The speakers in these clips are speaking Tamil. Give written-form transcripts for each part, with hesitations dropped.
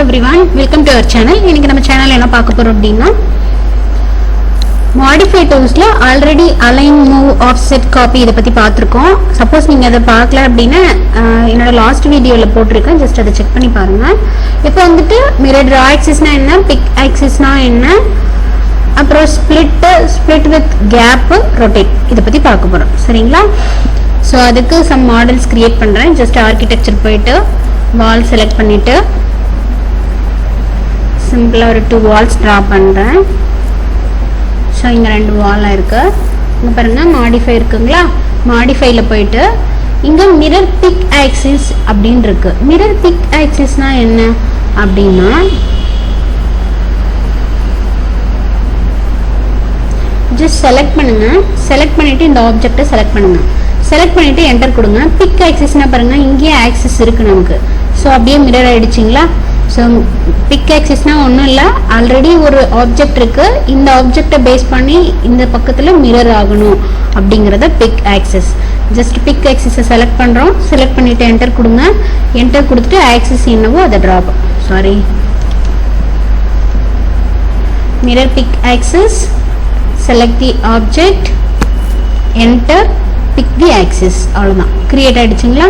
everyone, welcome to our channel. இன்னைக்கு நம்ம சேனல்ல என்ன பார்க்க போறோம் அப்படினா modify toolsல already align move offset copy இத பத்தி பார்த்திருக்கோம். சப்போஸ் நீங்க அத பார்க்கல அப்படினா என்னோட லாஸ்ட் வீடியோல போட்டுருக்கேன், ஜஸ்ட் அத செக் பண்ணி பாருங்க. இப்போ வந்துட்டு mirror draw axis னா என்ன, pick axis னா என்ன, அப்புறம் split with gap, rotate இத பத்தி பார்க்க போறோம். சரிங்களா? சோ அதுக்கு some models create பண்றேன். just architecture போய்ட்டு wall select பண்ணிட்டு சிம்பிளா ஒரு 2 walls draw பண்றேன். சோ இங்க ரெண்டு வால் இருக்கு. இங்க பாருங்க modify இருக்குங்களா? modifyல போய்ட்டு இங்க mirror pick axis அப்படினு இருக்கு. mirror pick axis னா என்ன அப்படினா just select பண்ணுங்க. select பண்ணிட்டு இந்த ஆப்ஜெக்ட்டை செலக்ட் பண்ணுங்க. செலக்ட் பண்ணிட்டு என்டர் கொடுங்க. பிக் ஆக்சிஸ்னா பாருங்க இங்கே ஆக்சிஸ் இருக்கு நமக்கு. சோ அப்படியே மிரர் ஆயிடுச்சுங்களா? சோ பிக் ஆக்சிஸ்னா ஒண்ணும் இல்ல, ஆல்ரெடி ஒரு ஆப்ஜெக்ட் இருக்கு, இந்த ஆப்ஜெக்ட்டை பேஸ் பண்ணி இந்த பக்கத்துல மிரர் ஆகணும் அப்படிங்கறத பிக் ஆக்சிஸ். ஜஸ்ட் பிக் ஆக்சிஸை செலக்ட் பண்றோம். செலக்ட் பண்ணிட்டு என்டர் கொடுங்க. என்டர் கொடுத்துட்டு ஆக்சிஸ் என்னவோ அதை drop mirror pick axis, select the object, enter, pick the axis. அவ்வளவுதான், கிரியேட் ஆயிடுச்சுங்களா?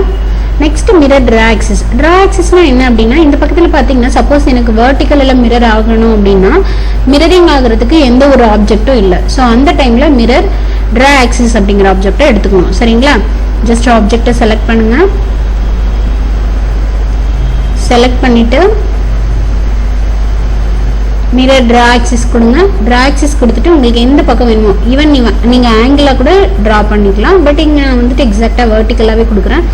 Next mirror draw axis. draw axisனா என்ன அப்படின்னா இந்த பக்கத்துல பாத்தீங்கன்னா சப்போஸ் எனக்கு வெர்டிகல் எல்லாம் மிரர் ஆகணும் அப்படின்னா மிரரிங் ஆகிறதுக்கு எந்த ஒரு ஆப்ஜெக்டும் இல்லை. ஸோ அந்த டைம்ல mirror draw axis அப்படிங்கிற ஆப்ஜெக்டை எடுத்துக்கணும். சரிங்களா? ஜஸ்ட் ஆப்ஜெக்டை செலக்ட் பண்ணுங்க. செலக்ட் பண்ணிட்டு mirror draw axis கொடுங்க. draw axis கொடுத்துட்டு உங்களுக்கு எந்த பக்கம் வேணுமோ ஈவன் நீங்க ஆங்கிளா கூட டிரா பண்ணிக்கலாம். பட் இங்க நான் வந்துட்டு எக்ஸாக்ட்டா வெர்டிகலாவே கொடுக்குறேன்.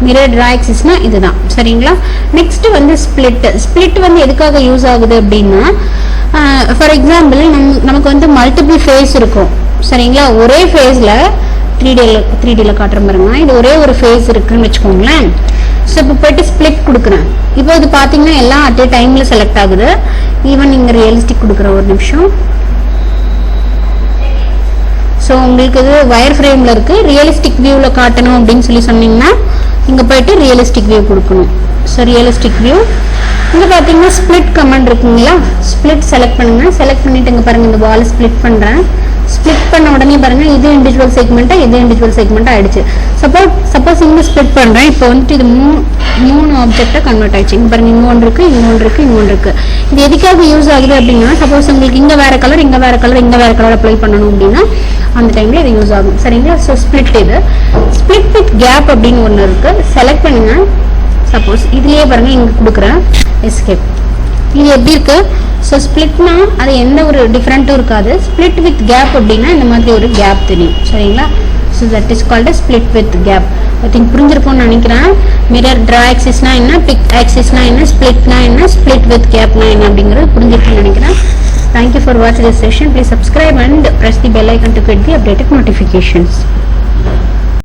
mirror draw axisனா இதுதான். சரிங்களா? நெக்ஸ்ட் வந்து ஸ்பிளிட் வந்து எதுக்காக யூஸ் ஆகுது அப்படின்னா ஃபார் எக்ஸாம்பிள் நமக்கு வந்து மல்டிபிள் ஃபேஸ் இருக்கும். சரிங்களா? ஒரே ஃபேஸ்ல 3Dல காட்டுற பாருங்க. இது ஒரே ஒரு ஃபேஸ் இருக்குன்னு வச்சுக்கோங்களேன். ஸோ இப்போ போயிட்டு ஸ்பிளிட் கொடுக்குறேன். இப்போ இது பார்த்தீங்கன்னா எல்லாம் அட் ஏ டைம்ல செலக்ட் ஆகுது. ஈவன் இங்கே ரியலிஸ்டிக் கொடுக்குற ஒரு நிமிஷம். ஸோ உங்களுக்கு இது வயர் ஃப்ரேம்ல இருக்கு, ரியலிஸ்டிக் வியூவில் காட்டணும் அப்படின்னு சொல்லி சொன்னீங்கன்னா இங்கே போயிட்டு ரியலிஸ்டிக் வியூ கொடுக்கணும். ஸோ ரியலிஸ்டிக் வியூ இங்கே பார்த்தீங்கன்னா ஸ்பிளிட் கமெண்ட் இருக்குங்களா? ஸ்பிளிட் செலக்ட் பண்ணுங்க. செலக்ட் பண்ணிட்டு இங்கே பாருங்க இந்த வால் ஸ்பிளிட் பண்ணுறேன். ஸ்பிளிட் பண்ண உடனே பாருங்க இது இண்டிவிஜுவல் செக்மெண்ட்டா இது இண்டிவிஜுவல் செக்மெண்ட்டா ஆயிடுச்சு. சப்போஸ் இங்க ஸ்பிளிட் பண்றேன். இப்போ வந்துட்டு இது மூணு ஆப்ஜெக்டா கன்வெர்ட் ஆயிடுச்சு. இங்க பாருங்க இங்க ஒன்று இருக்கு, இங்க ஒன்று இருக்கு, இங்க ஒன்று இருக்கு. இது எதுக்காக யூஸ் ஆகுது அப்படின்னா சப்போஸ் உங்களுக்கு இங்க வேற கலர் இங்க வேற கலர் இங்க வேற கலர் அப்ளை பண்ணணும் அப்படின்னா அந்த டைம்ல இது யூஸ் ஆகும். சரிங்களா? ஸோ ஸ்பிளிட் இது ஸ்பிளிட் வித் கேப் அப்படின்னு ஒன்று இருக்கு. செலக்ட் பண்ணுங்க. சப்போஸ் இதுலயே பாருங்க இங்க கொடுக்குறேன் எஸ்கேப். இது எப்படி இருக்கு? ஸோ ஸ்பிளிட்னா அது எந்த ஒரு டிஃப்ரெண்ட்டும் இருக்காது. ஸ்பிளிட் வித் கேப் அப்படின்னா இந்த மாதிரி ஒரு கேப் தெரியும். சரிங்களா? So that is called split with gap. I think புரிஞ்சிருக்கும்னு நினைக்கிறேன். மிரர் டிரா ஆக்சிஸ்னா என்ன, பிக் ஆக்சிஸ்னா என்ன, ஸ்பிளிட்னா என்ன, ஸ்பிளிட் வித் கேப்னா என்ன அப்படிங்கிறது புரிஞ்சிருக்கும்னு நினைக்கிறேன். Thank you for watching this session. Please subscribe and press the bell icon to get the updated notifications.